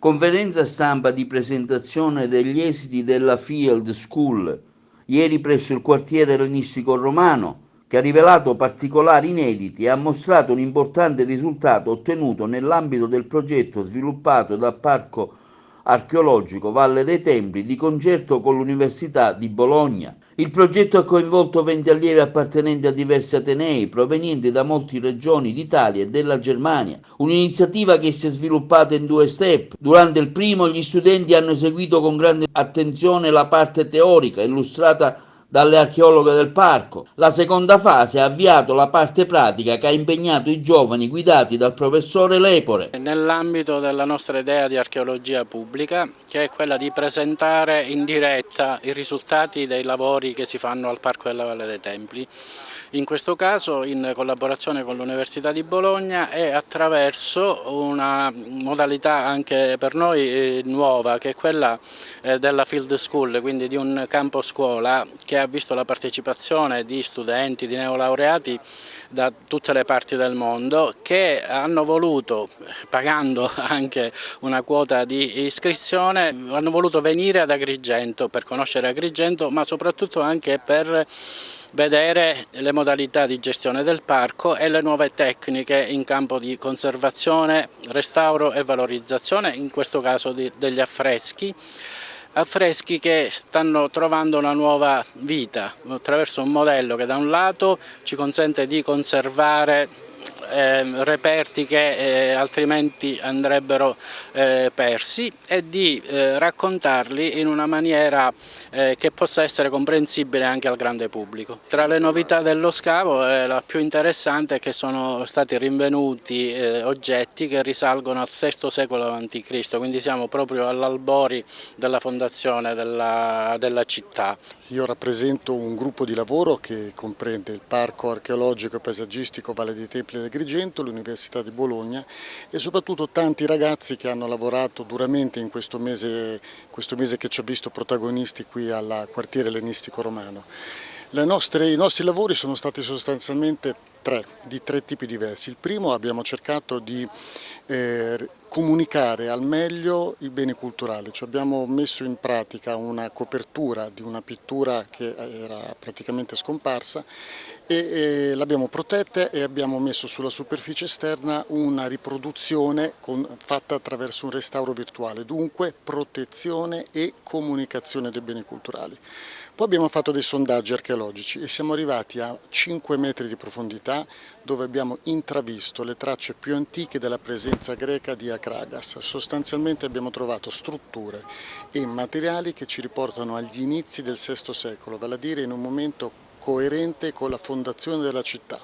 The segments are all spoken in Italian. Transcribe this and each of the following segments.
Conferenza stampa di presentazione degli esiti della Field School, ieri presso il quartiere ellenistico romano, che ha rivelato particolari inediti e ha mostrato un importante risultato ottenuto nell'ambito del progetto sviluppato dal Parco Archeologico Valle dei Templi di concerto con l'Università di Bologna. Il progetto ha coinvolto 20 allievi appartenenti a diversi atenei provenienti da molte regioni d'Italia e della Germania, un'iniziativa che si è sviluppata in 2 step. Durante il primo gli studenti hanno eseguito con grande attenzione la parte teorica illustrata dalle archeologhe del parco. La seconda fase ha avviato la parte pratica che ha impegnato i giovani guidati dal professore Lepore. Nell'ambito della nostra idea di archeologia pubblica, che è quella di presentare in diretta i risultati dei lavori che si fanno al Parco della Valle dei Templi, in questo caso in collaborazione con l'Università di Bologna e attraverso una modalità anche per noi nuova, che è quella della Field School, quindi di un campo scuola che ha visto la partecipazione di studenti, di neolaureati da tutte le parti del mondo, che hanno voluto, pagando anche una quota di iscrizione, hanno voluto venire ad Agrigento per conoscere Agrigento, ma soprattutto anche per vedere le modalità di gestione del parco e le nuove tecniche in campo di conservazione, restauro e valorizzazione, in questo caso degli affreschi che stanno trovando una nuova vita attraverso un modello che da un lato ci consente di conservare reperti che altrimenti andrebbero persi e di raccontarli in una maniera che possa essere comprensibile anche al grande pubblico. Tra le novità dello scavo la più interessante è che sono stati rinvenuti oggetti che risalgono al VI secolo a.C., quindi siamo proprio all'albori della fondazione della città. Io rappresento un gruppo di lavoro che comprende il Parco Archeologico e Paesaggistico Valle dei Templi di Agrigento, l'Università di Bologna e soprattutto tanti ragazzi che hanno lavorato duramente in questo mese che ci ha visto protagonisti qui al quartiere ellenistico romano. I nostri lavori sono stati sostanzialmente di tre tipi diversi. Il primo, abbiamo cercato di comunicare al meglio i beni culturali, cioè abbiamo messo in pratica una copertura di una pittura che era praticamente scomparsa e l'abbiamo protetta e abbiamo messo sulla superficie esterna una riproduzione fatta attraverso un restauro virtuale, dunque protezione e comunicazione dei beni culturali. Poi abbiamo fatto dei sondaggi archeologici e siamo arrivati a 5 metri di profondità dove abbiamo intravisto le tracce più antiche della presenza greca di Akragas. Sostanzialmente abbiamo trovato strutture e materiali che ci riportano agli inizi del VI secolo, vale a dire in un momento coerente con la fondazione della città.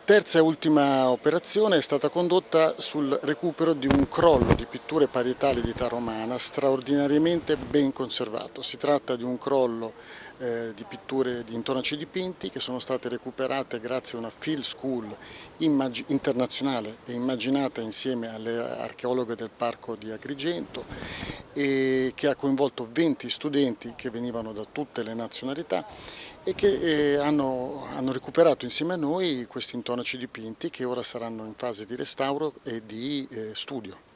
Terza e ultima operazione è stata condotta sul recupero di un crollo di pitture parietali di età romana straordinariamente ben conservato. Si tratta di un crollo di pitture di intonaci dipinti che sono state recuperate grazie a una field school internazionale e immaginata insieme alle archeologhe del Parco di Agrigento e che ha coinvolto 20 studenti che venivano da tutte le nazionalità e che hanno recuperato insieme a noi questi intonaci dipinti che ora saranno in fase di restauro e di studio.